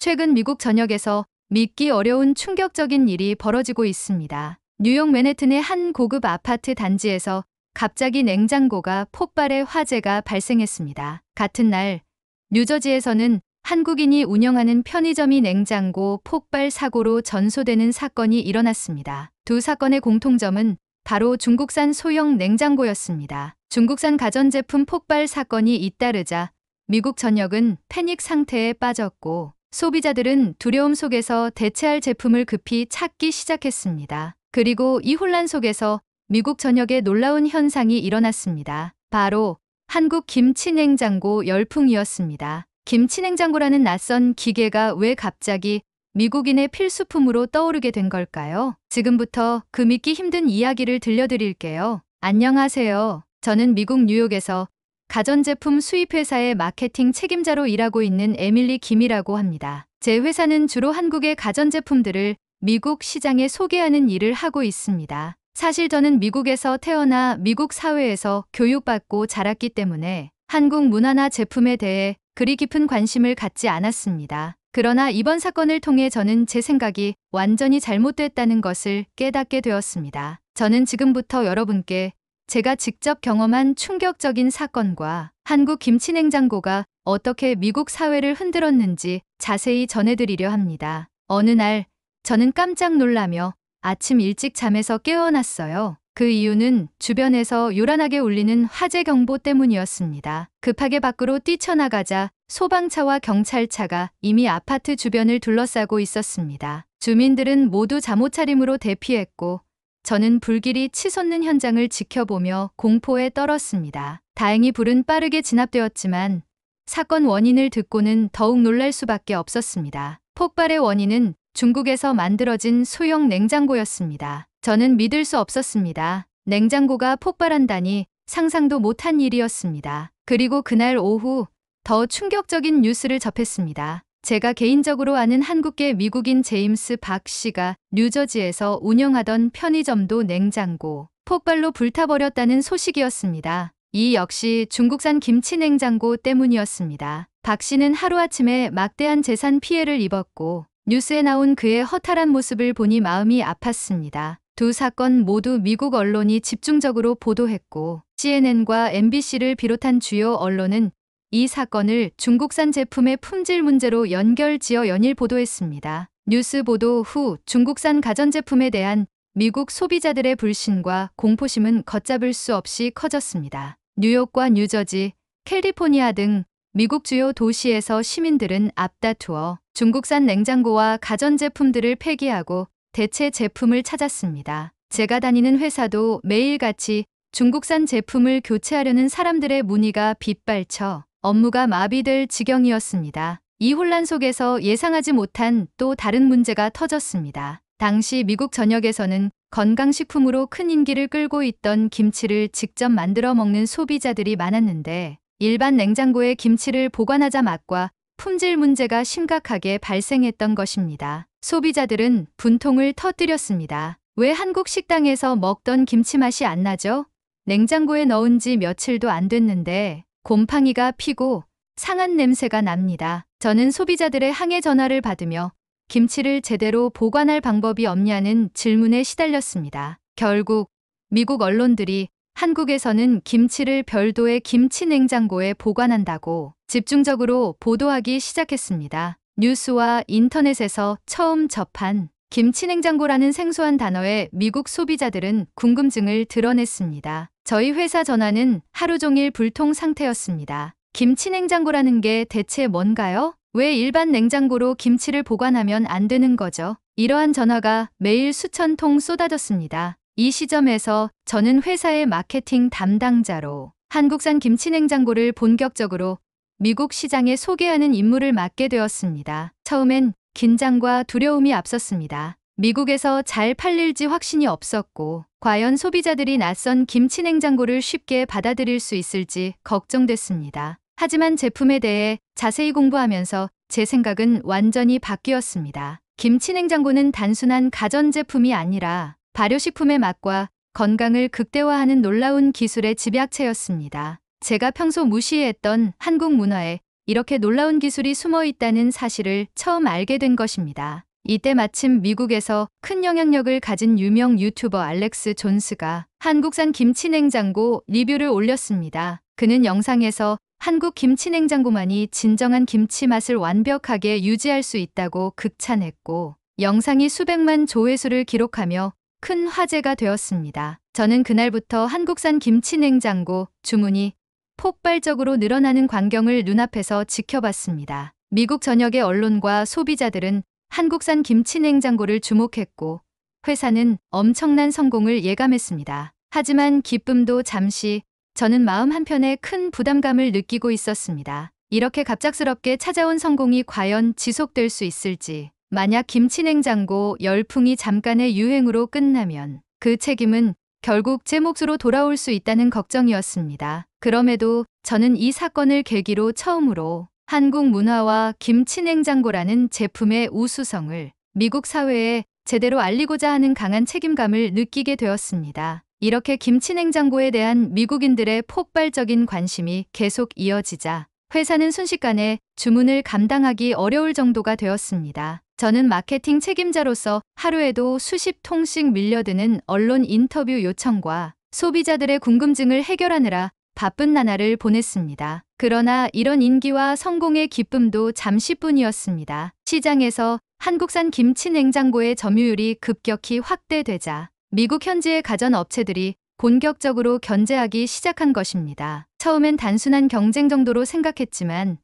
최근 미국 전역에서 믿기 어려운 충격적인 일이 벌어지고 있습니다. 뉴욕 맨해튼의 한 고급 아파트 단지에서 갑자기 냉장고가 폭발해 화재가 발생했습니다. 같은 날 뉴저지에서는 한국인이 운영하는 편의점이 냉장고 폭발 사고로 전소되는 사건이 일어났습니다. 두 사건의 공통점은 바로 중국산 소형 냉장고였습니다. 중국산 가전제품 폭발 사건이 잇따르자 미국 전역은 패닉 상태에 빠졌고 소비자들은 두려움 속에서 대체할 제품을 급히 찾기 시작했습니다. 그리고 이 혼란 속에서 미국 전역에 놀라운 현상이 일어났습니다. 바로 한국 김치 냉장고 열풍이었습니다. 김치 냉장고라는 낯선 기계가 왜 갑자기 미국인의 필수품으로 떠오르게 된 걸까요? 지금부터 그 믿기 힘든 이야기를 들려드릴게요. 안녕하세요. 저는 미국 뉴욕에서 가전제품 수입회사의 마케팅 책임자로 일하고 있는 에밀리 김이라고 합니다. 제 회사는 주로 한국의 가전제품들을 미국 시장에 소개하는 일을 하고 있습니다. 사실 저는 미국에서 태어나 미국 사회에서 교육받고 자랐기 때문에 한국 문화나 제품에 대해 그리 깊은 관심을 갖지 않았습니다. 그러나 이번 사건을 통해 저는 제 생각이 완전히 잘못됐다는 것을 깨닫게 되었습니다. 저는 지금부터 여러분께 제가 직접 경험한 충격적인 사건과 한국 김치 냉장고가 어떻게 미국 사회를 흔들었는지 자세히 전해드리려 합니다. 어느 날 저는 깜짝 놀라며 아침 일찍 잠에서 깨어났어요. 그 이유는 주변에서 요란하게 울리는 화재 경보 때문이었습니다. 급하게 밖으로 뛰쳐나가자 소방차와 경찰차가 이미 아파트 주변을 둘러싸고 있었습니다. 주민들은 모두 잠옷 차림으로 대피했고 저는 불길이 치솟는 현장을 지켜보며 공포에 떨었습니다. 다행히 불은 빠르게 진압되었지만 사건 원인을 듣고는 더욱 놀랄 수밖에 없었습니다. 폭발의 원인은 중국에서 만들어진 소형 냉장고였습니다. 저는 믿을 수 없었습니다. 냉장고가 폭발한다니 상상도 못한 일이었습니다. 그리고 그날 오후 더 충격적인 뉴스를 접했습니다. 제가 개인적으로 아는 한국계 미국인 제임스 박 씨가 뉴저지에서 운영하던 편의점도 냉장고 폭발로 불타버렸다는 소식이었습니다. 이 역시 중국산 김치 냉장고 때문이었습니다. 박 씨는 하루아침에 막대한 재산 피해를 입었고 뉴스에 나온 그의 허탈한 모습을 보니 마음이 아팠습니다. 두 사건 모두 미국 언론이 집중적으로 보도했고 CNN과 MBC를 비롯한 주요 언론은 이 사건을 중국산 제품의 품질 문제로 연결지어 연일 보도했습니다. 뉴스 보도 후 중국산 가전제품에 대한 미국 소비자들의 불신과 공포심은 걷잡을 수 없이 커졌습니다. 뉴욕과 뉴저지, 캘리포니아 등 미국 주요 도시에서 시민들은 앞다투어 중국산 냉장고와 가전제품들을 폐기하고 대체 제품을 찾았습니다. 제가 다니는 회사도 매일같이 중국산 제품을 교체하려는 사람들의 문의가 빗발쳐 업무가 마비될 지경이었습니다. 이 혼란 속에서 예상하지 못한 또 다른 문제가 터졌습니다. 당시 미국 전역에서는 건강식품으로 큰 인기를 끌고 있던 김치를 직접 만들어 먹는 소비자들이 많았는데 일반 냉장고에 김치를 보관하자 맛과 품질 문제가 심각하게 발생했던 것입니다. 소비자들은 분통을 터뜨렸습니다. 왜 한국 식당에서 먹던 김치 맛이 안 나죠? 냉장고에 넣은 지 며칠도 안 됐는데 곰팡이가 피고 상한 냄새가 납니다. 저는 소비자들의 항해 전화를 받으며 김치를 제대로 보관할 방법이 없냐는 질문에 시달렸습니다. 결국 미국 언론들이 한국에서는 김치를 별도의 김치 냉장고에 보관한다고 집중적으로 보도하기 시작했습니다. 뉴스와 인터넷에서 처음 접한 김치 냉장고라는 생소한 단어에 미국 소비자들은 궁금증을 드러냈습니다. 저희 회사 전화는 하루 종일 불통 상태였습니다. 김치 냉장고라는 게 대체 뭔가요? 왜 일반 냉장고로 김치를 보관하면 안 되는 거죠? 이러한 전화가 매일 수천 통 쏟아졌습니다. 이 시점에서 저는 회사의 마케팅 담당자로 한국산 김치 냉장고를 본격적으로 미국 시장에 소개하는 임무를 맡게 되었습니다. 처음엔 긴장과 두려움이 앞섰습니다. 미국에서 잘 팔릴지 확신이 없었고 과연 소비자들이 낯선 김치 냉장고를 쉽게 받아들일 수 있을지 걱정됐습니다. 하지만 제품에 대해 자세히 공부하면서 제 생각은 완전히 바뀌었습니다. 김치 냉장고는 단순한 가전제품이 아니라 발효식품의 맛과 건강을 극대화하는 놀라운 기술의 집약체였습니다. 제가 평소 무시했던 한국 문화에 이렇게 놀라운 기술이 숨어 있다는 사실을 처음 알게 된 것입니다. 이때 마침 미국에서 큰 영향력을 가진 유명 유튜버 알렉스 존스가 한국산 김치 냉장고 리뷰를 올렸습니다. 그는 영상에서 한국 김치 냉장고만이 진정한 김치 맛을 완벽하게 유지할 수 있다고 극찬했고, 영상이 수백만 조회수를 기록하며 큰 화제가 되었습니다. 저는 그날부터 한국산 김치 냉장고 주문이 폭발적으로 늘어나는 광경을 눈앞에서 지켜봤습니다. 미국 전역의 언론과 소비자들은 한국산 김치 냉장고를 주목했고, 회사는 엄청난 성공을 예감했습니다. 하지만 기쁨도 잠시, 저는 마음 한편에 큰 부담감을 느끼고 있었습니다. 이렇게 갑작스럽게 찾아온 성공이 과연 지속될 수 있을지, 만약 김치 냉장고 열풍이 잠깐의 유행으로 끝나면 그 책임은 결국 제 몫으로 돌아올 수 있다는 걱정이었습니다. 그럼에도 저는 이 사건을 계기로 처음으로 한국 문화와 김치 냉장고라는 제품의 우수성을 미국 사회에 제대로 알리고자 하는 강한 책임감을 느끼게 되었습니다. 이렇게 김치 냉장고에 대한 미국인들의 폭발적인 관심이 계속 이어지자 회사는 순식간에 주문을 감당하기 어려울 정도가 되었습니다. 저는 마케팅 책임자로서 하루에도 수십 통씩 밀려드는 언론 인터뷰 요청과 소비자들의 궁금증을 해결하느라 바쁜 나날을 보냈습니다. 그러나 이런 인기와 성공의 기쁨도 잠시뿐이었습니다. 시장에서 한국산 김치 냉장고의 점유율이 급격히 확대되자 미국 현지의 가전 업체들이 본격적으로 견제하기 시작한 것입니다. 처음엔 단순한 경쟁 정도로 생각했지만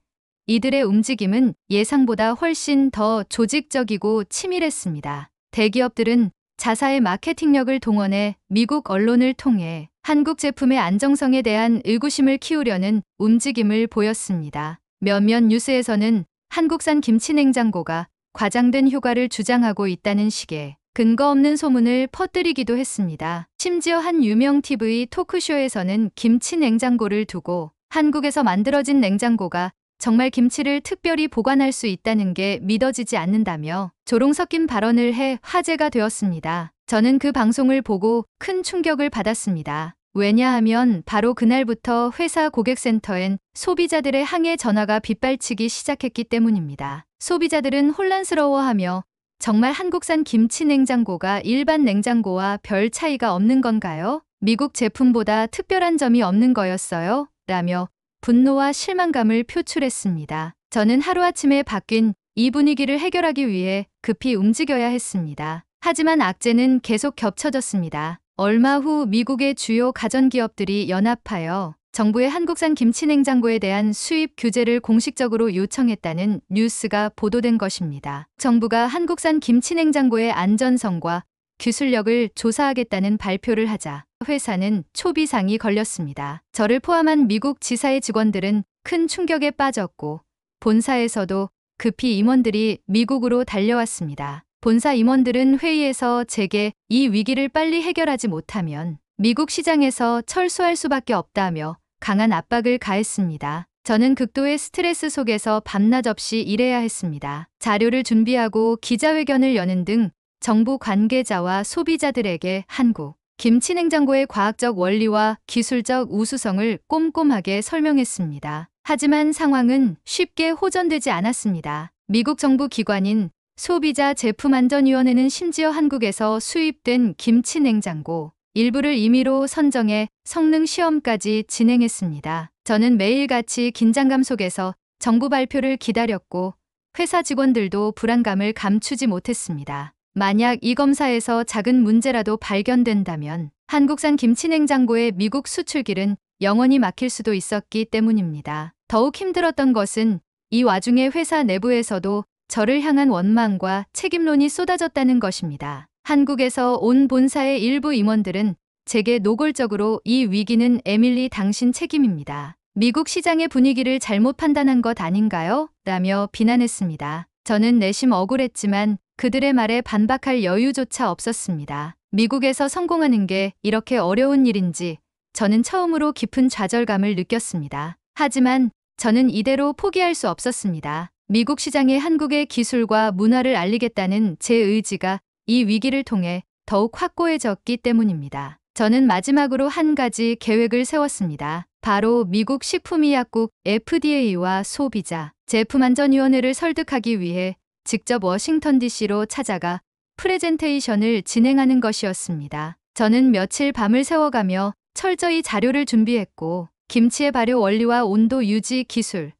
이들의 움직임은 예상보다 훨씬 더 조직적이고 치밀했습니다. 대기업들은 자사의 마케팅력을 동원해 미국 언론을 통해 한국 제품의 안정성에 대한 의구심을 키우려는 움직임을 보였습니다. 몇몇 뉴스에서는 한국산 김치 냉장고가 과장된 효과를 주장하고 있다는 식의 근거 없는 소문을 퍼뜨리기도 했습니다. 심지어 한 유명 TV 토크쇼에서는 김치 냉장고를 두고 한국에서 만들어진 냉장고가 정말 김치를 특별히 보관할 수 있다는 게 믿어지지 않는다며 조롱 섞인 발언을 해 화제가 되었습니다. 저는 그 방송을 보고 큰 충격을 받았습니다. 왜냐하면 바로 그날부터 회사 고객센터엔 소비자들의 항해 전화가 빗발치기 시작했기 때문입니다. 소비자들은 혼란스러워하며 정말 한국산 김치 냉장고가 일반 냉장고와 별 차이가 없는 건가요? 미국 제품보다 특별한 점이 없는 거였어요? 라며 분노와 실망감을 표출했습니다. 저는 하루아침에 바뀐 이 분위기를 해결하기 위해 급히 움직여야 했습니다. 하지만 악재는 계속 겹쳐졌습니다. 얼마 후 미국의 주요 가전기업들이 연합하여 정부의 한국산 김치 냉장고에 대한 수입 규제를 공식적으로 요청했다는 뉴스가 보도된 것입니다. 정부가 한국산 김치 냉장고의 안전성과 기술력을 조사하겠다는 발표를 하자 회사는 초비상이 걸렸습니다. 저를 포함한 미국 지사의 직원들은 큰 충격에 빠졌고 본사에서도 급히 임원들이 미국으로 달려왔습니다. 본사 임원들은 회의에서 제게 이 위기를 빨리 해결하지 못하면 미국 시장에서 철수할 수밖에 없다며 강한 압박을 가했습니다. 저는 극도의 스트레스 속에서 밤낮 없이 일해야 했습니다. 자료를 준비하고 기자회견을 여는 등 정부 관계자와 소비자들에게 한국 김치 냉장고의 과학적 원리와 기술적 우수성을 꼼꼼하게 설명했습니다. 하지만 상황은 쉽게 호전되지 않았습니다. 미국 정부 기관인 소비자제품안전위원회는 심지어 한국에서 수입된 김치 냉장고 일부를 임의로 선정해 성능 시험까지 진행했습니다. 저는 매일같이 긴장감 속에서 정부 발표를 기다렸고 회사 직원들도 불안감을 감추지 못했습니다. 만약 이 검사에서 작은 문제라도 발견된다면 한국산 김치 냉장고의 미국 수출길은 영원히 막힐 수도 있었기 때문입니다. 더욱 힘들었던 것은 이 와중에 회사 내부에서도 저를 향한 원망과 책임론이 쏟아졌다는 것입니다. 한국에서 온 본사의 일부 임원들은 제게 노골적으로 이 위기는 에밀리 당신 책임입니다. 미국 시장의 분위기를 잘못 판단한 것 아닌가요? 라며 비난했습니다. 저는 내심 억울했지만 그들의 말에 반박할 여유조차 없었습니다. 미국에서 성공하는 게 이렇게 어려운 일인지 저는 처음으로 깊은 좌절감을 느꼈습니다. 하지만 저는 이대로 포기할 수 없었습니다. 미국 시장에 한국의 기술과 문화를 알리겠다는 제 의지가 이 위기를 통해 더욱 확고해졌기 때문입니다. 저는 마지막으로 한 가지 계획을 세웠습니다. 바로 미국 식품의약국 FDA와 소비자 제품안전위원회를 설득하기 위해 직접 워싱턴 DC로 찾아가 프레젠테이션을 진행하는 것이었습니다. 저는 며칠 밤을 새워가며 철저히 자료를 준비했고 김치의 발효 원리와 온도 유지 기술,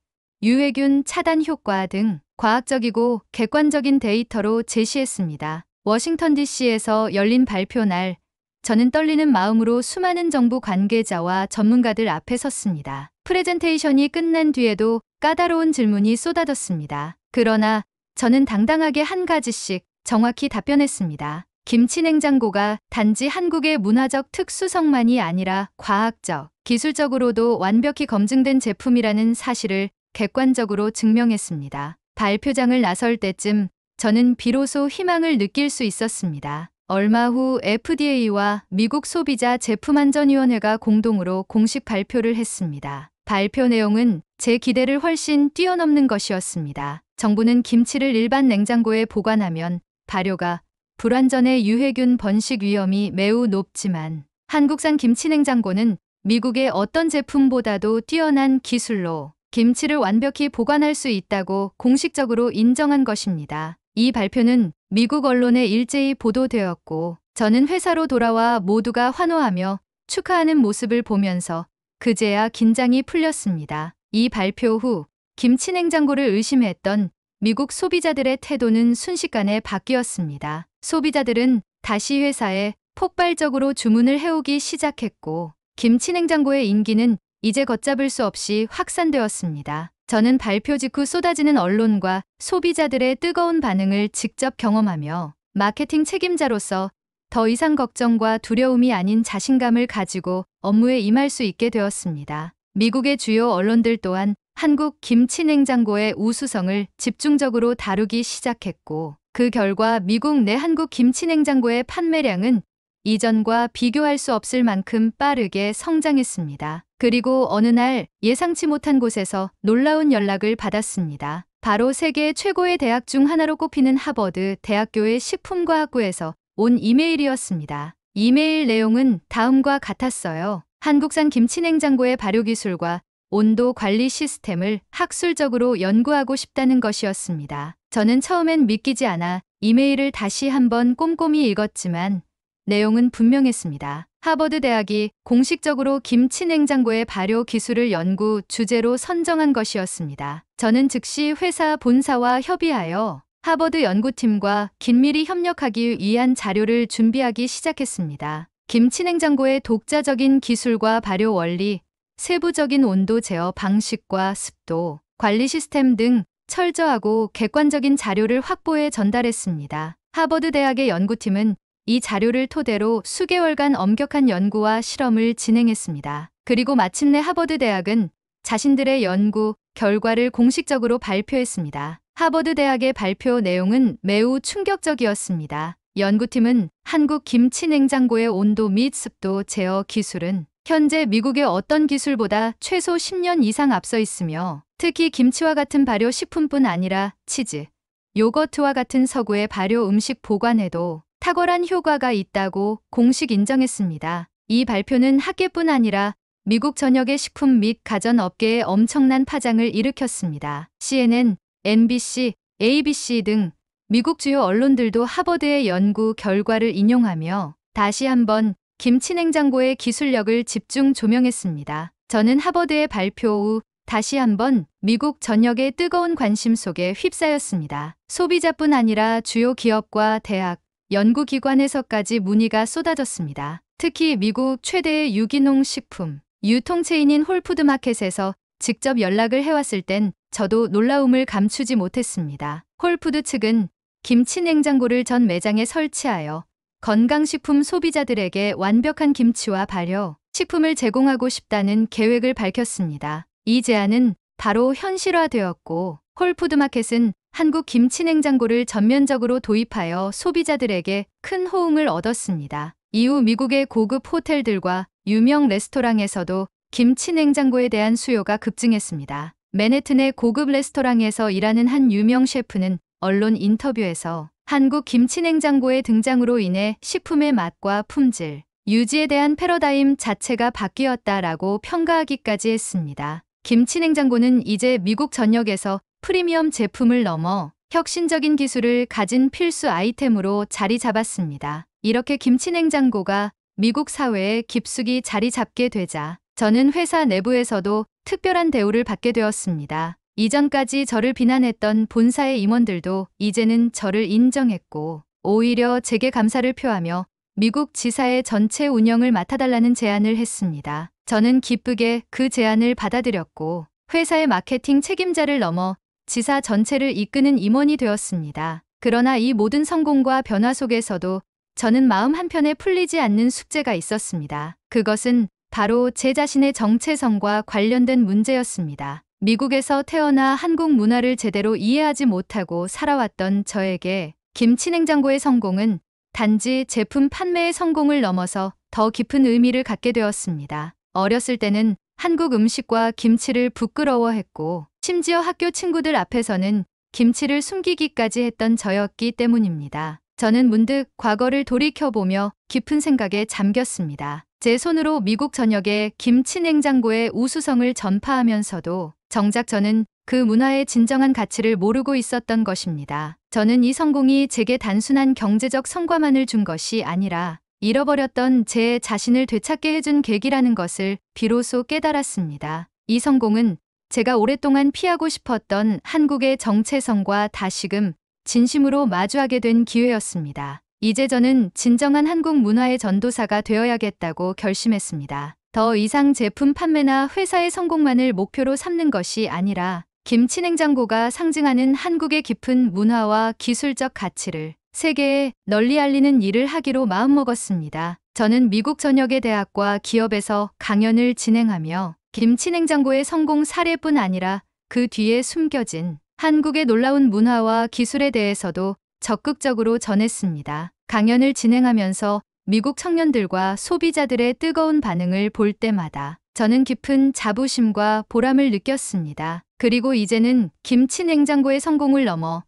유해균 차단 효과 등 과학적이고 객관적인 데이터로 제시했습니다. 워싱턴 DC에서 열린 발표 날 저는 떨리는 마음으로 수많은 정부 관계자와 전문가들 앞에 섰습니다. 프레젠테이션이 끝난 뒤에도 까다로운 질문이 쏟아졌습니다. 그러나 저는 당당하게 한 가지씩 정확히 답변했습니다. 김치 냉장고가 단지 한국의 문화적 특수성만이 아니라 과학적, 기술적으로도 완벽히 검증된 제품이라는 사실을 객관적으로 증명했습니다. 발표장을 나설 때쯤 저는 비로소 희망을 느낄 수 있었습니다. 얼마 후 FDA와 미국 소비자 제품안전위원회가 공동으로 공식 발표를 했습니다. 발표 내용은 제 기대를 훨씬 뛰어넘는 것이었습니다. 정부는 김치를 일반 냉장고에 보관하면 발효가 불완전해 유해균 번식 위험이 매우 높지만 한국산 김치 냉장고는 미국의 어떤 제품보다도 뛰어난 기술로 김치를 완벽히 보관할 수 있다고 공식적으로 인정한 것입니다. 이 발표는 미국 언론에 일제히 보도되었고 저는 회사로 돌아와 모두가 환호하며 축하하는 모습을 보면서 그제야 긴장이 풀렸습니다. 이 발표 후 김치 냉장고를 의심했던 미국 소비자들의 태도는 순식간에 바뀌었습니다. 소비자들은 다시 회사에 폭발적으로 주문을 해오기 시작했고 김치 냉장고의 인기는 이제 걷잡을 수 없이 확산되었습니다. 저는 발표 직후 쏟아지는 언론과 소비자들의 뜨거운 반응을 직접 경험하며 마케팅 책임자로서 더 이상 걱정과 두려움이 아닌 자신감을 가지고 업무에 임할 수 있게 되었습니다. 미국의 주요 언론들 또한 한국 김치 냉장고의 우수성을 집중적으로 다루기 시작했고 그 결과 미국 내 한국 김치 냉장고의 판매량은 이전과 비교할 수 없을 만큼 빠르게 성장했습니다. 그리고 어느 날 예상치 못한 곳에서 놀라운 연락을 받았습니다. 바로 세계 최고의 대학 중 하나로 꼽히는 하버드 대학교의 식품과학부에서 온 이메일이었습니다. 이메일 내용은 다음과 같았어요. 한국산 김치 냉장고의 발효 기술과 온도 관리 시스템을 학술적으로 연구하고 싶다는 것이었습니다. 저는 처음엔 믿기지 않아 이메일을 다시 한번 꼼꼼히 읽었지만 내용은 분명했습니다. 하버드 대학이 공식적으로 김치 냉장고의 발효 기술을 연구 주제로 선정한 것이었습니다. 저는 즉시 회사 본사와 협의하여 하버드 연구팀과 긴밀히 협력하기 위한 자료를 준비하기 시작했습니다. 김치 냉장고의 독자적인 기술과 발효 원리, 세부적인 온도 제어 방식과 습도, 관리 시스템 등 철저하고 객관적인 자료를 확보해 전달했습니다. 하버드 대학의 연구팀은 이 자료를 토대로 수개월간 엄격한 연구와 실험을 진행했습니다. 그리고 마침내 하버드 대학은 자신들의 연구 결과를 공식적으로 발표했습니다. 하버드 대학의 발표 내용은 매우 충격적이었습니다. 연구팀은 한국 김치 냉장고의 온도 및 습도 제어 기술은 현재 미국의 어떤 기술보다 최소 10년 이상 앞서 있으며 특히 김치와 같은 발효 식품뿐 아니라 치즈, 요거트와 같은 서구의 발효 음식 보관에도 탁월한 효과가 있다고 공식 인정했습니다. 이 발표는 학계뿐 아니라 미국 전역의 식품 및 가전업계에 엄청난 파장을 일으켰습니다. CNN, NBC, ABC 등 미국 주요 언론들도 하버드의 연구 결과를 인용하며 다시 한번 김치 냉장고의 기술력을 집중 조명했습니다. 저는 하버드의 발표 후 다시 한번 미국 전역의 뜨거운 관심 속에 휩싸였습니다. 소비자뿐 아니라 주요 기업과 대학, 연구기관에서까지 문의가 쏟아졌습니다. 특히 미국 최대의 유기농 식품 유통체인인 홀푸드마켓에서 직접 연락을 해왔을 땐 저도 놀라움을 감추지 못했습니다. 홀푸드 측은 김치 냉장고를 전 매장에 설치하여 건강식품 소비자들에게 완벽한 김치와 발효, 식품을 제공하고 싶다는 계획을 밝혔습니다. 이 제안은 바로 현실화되었고 홀푸드마켓은 한국 김치 냉장고를 전면적으로 도입하여 소비자들에게 큰 호응을 얻었습니다. 이후 미국의 고급 호텔들과 유명 레스토랑에서도 김치 냉장고에 대한 수요가 급증했습니다. 맨해튼의 고급 레스토랑에서 일하는 한 유명 셰프는 언론 인터뷰에서 한국 김치 냉장고의 등장으로 인해 식품의 맛과 품질, 유지에 대한 패러다임 자체가 바뀌었다라고 평가하기까지 했습니다. 김치 냉장고는 이제 미국 전역에서 프리미엄 제품을 넘어 혁신적인 기술을 가진 필수 아이템으로 자리 잡았습니다. 이렇게 김치 냉장고가 미국 사회에 깊숙이 자리 잡게 되자 저는 회사 내부에서도 특별한 대우를 받게 되었습니다. 이전까지 저를 비난했던 본사의 임원들도 이제는 저를 인정했고 오히려 제게 감사를 표하며 미국 지사의 전체 운영을 맡아달라는 제안을 했습니다. 저는 기쁘게 그 제안을 받아들였고 회사의 마케팅 책임자를 넘어 지사 전체를 이끄는 임원이 되었습니다. 그러나 이 모든 성공과 변화 속에서도 저는 마음 한편에 풀리지 않는 숙제가 있었습니다. 그것은 바로 제 자신의 정체성과 관련된 문제였습니다. 미국에서 태어나 한국 문화를 제대로 이해하지 못하고 살아왔던 저에게 김치 냉장고의 성공은 단지 제품 판매의 성공을 넘어서 더 깊은 의미를 갖게 되었습니다. 어렸을 때는 한국 음식과 김치를 부끄러워했고 심지어 학교 친구들 앞에서는 김치를 숨기기까지 했던 저였기 때문입니다. 저는 문득 과거를 돌이켜보며 깊은 생각에 잠겼습니다. 제 손으로 미국 전역에 김치 냉장고의 우수성을 전파하면서도 정작 저는 그 문화의 진정한 가치를 모르고 있었던 것입니다. 저는 이 성공이 제게 단순한 경제적 성과만을 준 것이 아니라 잃어버렸던 제 자신을 되찾게 해준 계기라는 것을 비로소 깨달았습니다. 이 성공은 제가 오랫동안 피하고 싶었던 한국의 정체성과 다시금 진심으로 마주하게 된 기회였습니다. 이제 저는 진정한 한국 문화의 전도사가 되어야겠다고 결심했습니다. 더 이상 제품 판매나 회사의 성공만을 목표로 삼는 것이 아니라 김치 냉장고가 상징하는 한국의 깊은 문화와 기술적 가치를 세계에 널리 알리는 일을 하기로 마음먹었습니다. 저는 미국 전역의 대학과 기업에서 강연을 진행하며 김치 냉장고의 성공 사례뿐 아니라 그 뒤에 숨겨진 한국의 놀라운 문화와 기술에 대해서도 적극적으로 전했습니다. 강연을 진행하면서 미국 청년들과 소비자들의 뜨거운 반응을 볼 때마다 저는 깊은 자부심과 보람을 느꼈습니다. 그리고 이제는 김치 냉장고의 성공을 넘어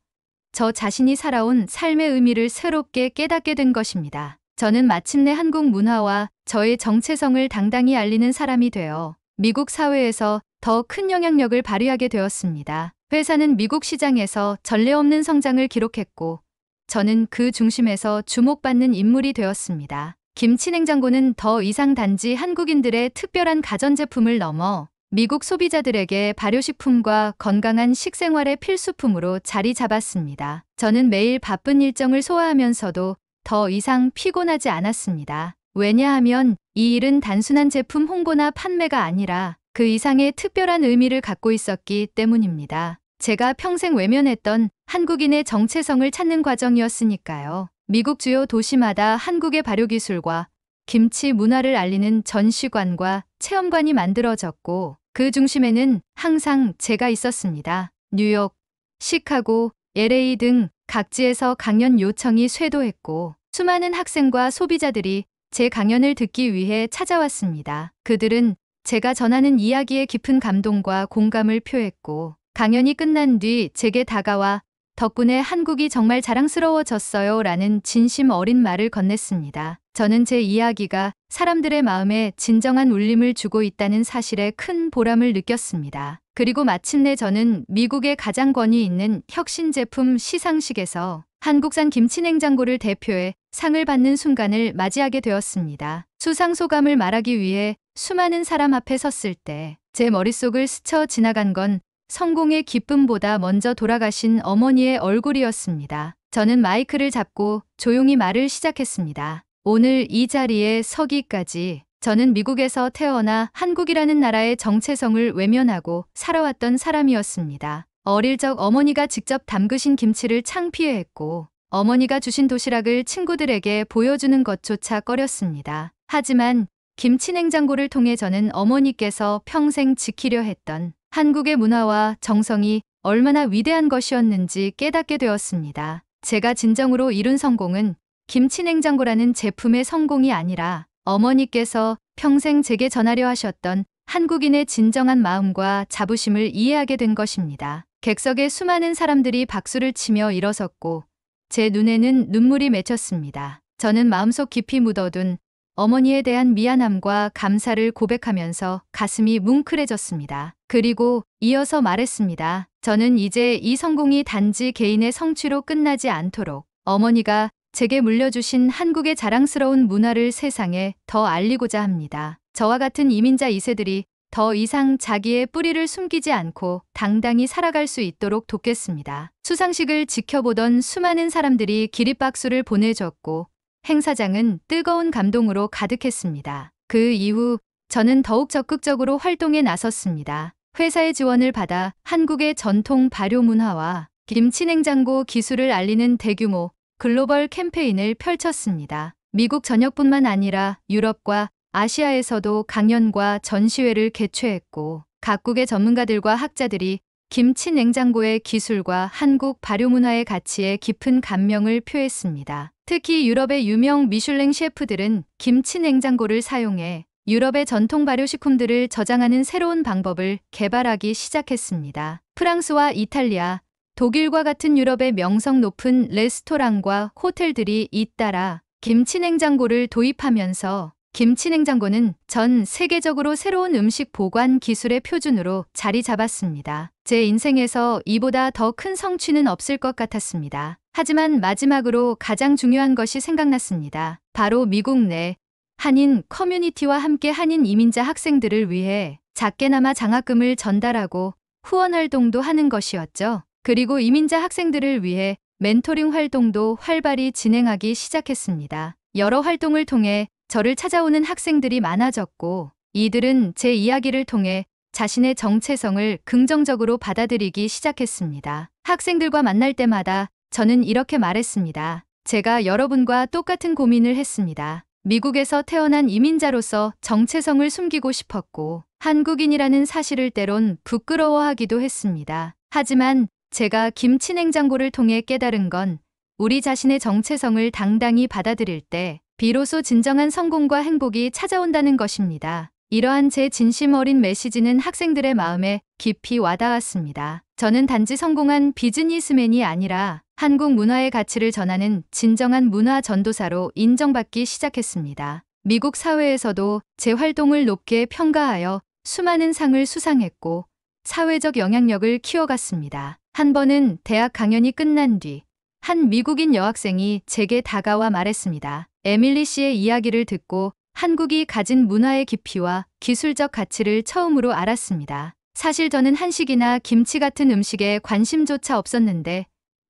저 자신이 살아온 삶의 의미를 새롭게 깨닫게 된 것입니다. 저는 마침내 한국 문화와 저의 정체성을 당당히 알리는 사람이 되어 미국 사회에서 더 큰 영향력을 발휘하게 되었습니다. 회사는 미국 시장에서 전례 없는 성장을 기록했고 저는 그 중심에서 주목받는 인물이 되었습니다. 김치 냉장고는 더 이상 단지 한국인들의 특별한 가전제품을 넘어 미국 소비자들에게 발효식품과 건강한 식생활의 필수품으로 자리 잡았습니다. 저는 매일 바쁜 일정을 소화하면서도 더 이상 피곤하지 않았습니다. 왜냐하면 이 일은 단순한 제품 홍보나 판매가 아니라 그 이상의 특별한 의미를 갖고 있었기 때문입니다. 제가 평생 외면했던 한국인의 정체성을 찾는 과정이었으니까요. 미국 주요 도시마다 한국의 발효기술과 김치 문화를 알리는 전시관과 체험관이 만들어졌고 그 중심에는 항상 제가 있었습니다. 뉴욕, 시카고, LA 등 각지에서 강연 요청이 쇄도했고 수많은 학생과 소비자들이 제 강연을 듣기 위해 찾아왔습니다. 그들은 제가 전하는 이야기에 깊은 감동과 공감을 표했고 강연이 끝난 뒤 제게 다가와 덕분에 한국이 정말 자랑스러워졌어요 라는 진심 어린 말을 건넸습니다. 저는 제 이야기가 사람들의 마음에 진정한 울림을 주고 있다는 사실에 큰 보람을 느꼈습니다. 그리고 마침내 저는 미국의 가장 권위 있는 혁신 제품 시상식에서 한국산 김치 냉장고를 대표해 상을 받는 순간을 맞이하게 되었습니다. 수상 소감을 말하기 위해 수많은 사람 앞에 섰을 때 제 머릿속을 스쳐 지나간 건 성공의 기쁨보다 먼저 돌아가신 어머니의 얼굴이었습니다. 저는 마이크를 잡고 조용히 말을 시작했습니다. 오늘 이 자리에 서기까지 저는 미국에서 태어나 한국이라는 나라의 정체성을 외면하고 살아왔던 사람이었습니다. 어릴 적 어머니가 직접 담그신 김치를 창피해했고 어머니가 주신 도시락을 친구들에게 보여주는 것조차 꺼렸습니다. 하지만 김치 냉장고를 통해 저는 어머니께서 평생 지키려 했던 한국의 문화와 정성이 얼마나 위대한 것이었는지 깨닫게 되었습니다. 제가 진정으로 이룬 성공은 김치 냉장고라는 제품의 성공이 아니라 어머니께서 평생 제게 전하려 하셨던 한국인의 진정한 마음과 자부심을 이해하게 된 것입니다. 객석에 수많은 사람들이 박수를 치며 일어섰고 제 눈에는 눈물이 맺혔습니다. 저는 마음속 깊이 묻어둔 어머니에 대한 미안함과 감사를 고백하면서 가슴이 뭉클해졌습니다. 그리고 이어서 말했습니다. 저는 이제 이 성공이 단지 개인의 성취로 끝나지 않도록 어머니가 제게 물려주신 한국의 자랑스러운 문화를 세상에 더 알리고자 합니다. 저와 같은 이민자 2세들이 더 이상 자기의 뿌리를 숨기지 않고 당당히 살아갈 수 있도록 돕겠습니다. 수상식을 지켜보던 수많은 사람들이 기립박수를 보내줬고 행사장은 뜨거운 감동으로 가득했습니다. 그 이후 저는 더욱 적극적으로 활동에 나섰습니다. 회사의 지원을 받아 한국의 전통 발효 문화와 김치냉장고 기술을 알리는 대규모 글로벌 캠페인을 펼쳤습니다. 미국 전역뿐만 아니라 유럽과 아시아에서도 강연과 전시회를 개최했고 각국의 전문가들과 학자들이 김치 냉장고의 기술과 한국 발효 문화의 가치에 깊은 감명을 표했습니다. 특히 유럽의 유명 미슐랭 셰프들은 김치 냉장고를 사용해 유럽의 전통 발효식품들을 저장하는 새로운 방법을 개발하기 시작했습니다. 프랑스와 이탈리아, 독일과 같은 유럽의 명성 높은 레스토랑과 호텔들이 잇따라 김치 냉장고를 도입하면서 김치 냉장고는 전 세계적으로 새로운 음식 보관 기술의 표준으로 자리 잡았습니다. 제 인생에서 이보다 더 큰 성취는 없을 것 같았습니다. 하지만 마지막으로 가장 중요한 것이 생각났습니다. 바로 미국 내 한인 커뮤니티와 함께 한인 이민자 학생들을 위해 작게나마 장학금을 전달하고 후원 활동도 하는 것이었죠. 그리고 이민자 학생들을 위해 멘토링 활동도 활발히 진행하기 시작했습니다. 여러 활동을 통해 저를 찾아오는 학생들이 많아졌고 이들은 제 이야기를 통해 자신의 정체성을 긍정적으로 받아들이기 시작했습니다. 학생들과 만날 때마다 저는 이렇게 말했습니다. 제가 여러분과 똑같은 고민을 했습니다. 미국에서 태어난 이민자로서 정체성을 숨기고 싶었고 한국인이라는 사실을 때론 부끄러워하기도 했습니다. 하지만 제가 김치 냉장고를 통해 깨달은 건 우리 자신의 정체성을 당당히 받아들일 때 비로소 진정한 성공과 행복이 찾아온다는 것입니다. 이러한 제 진심 어린 메시지는 학생들의 마음에 깊이 와닿았습니다. 저는 단지 성공한 비즈니스맨이 아니라 한국 문화의 가치를 전하는 진정한 문화 전도사로 인정받기 시작했습니다. 미국 사회에서도 제 활동을 높게 평가하여 수많은 상을 수상했고 사회적 영향력을 키워갔습니다. 한 번은 대학 강연이 끝난 뒤 한 미국인 여학생이 제게 다가와 말했습니다. 에밀리 씨의 이야기를 듣고 한국이 가진 문화의 깊이와 기술적 가치를 처음으로 알았습니다. 사실 저는 한식이나 김치 같은 음식에 관심조차 없었는데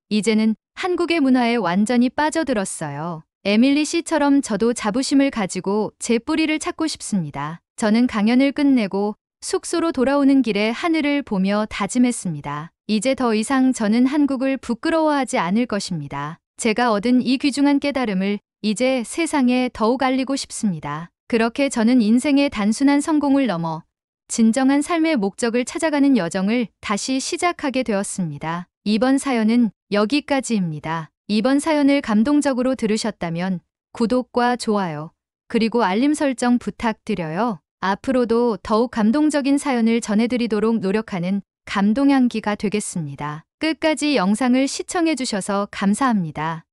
이제는 한국의 문화에 완전히 빠져들었어요. 에밀리 씨처럼 저도 자부심을 가지고 제 뿌리를 찾고 싶습니다. 저는 강연을 끝내고 숙소로 돌아오는 길에 하늘을 보며 다짐했습니다. 이제 더 이상 저는 한국을 부끄러워하지 않을 것입니다. 제가 얻은 이 귀중한 깨달음을 이제 세상에 더욱 알리고 싶습니다. 그렇게 저는 인생의 단순한 성공을 넘어 진정한 삶의 목적을 찾아가는 여정을 다시 시작하게 되었습니다. 이번 사연은 여기까지입니다. 이번 사연을 감동적으로 들으셨다면 구독과 좋아요, 그리고 알림 설정 부탁드려요. 앞으로도 더욱 감동적인 사연을 전해드리도록 노력하는 감동향기가 되겠습니다. 끝까지 영상을 시청해주셔서 감사합니다.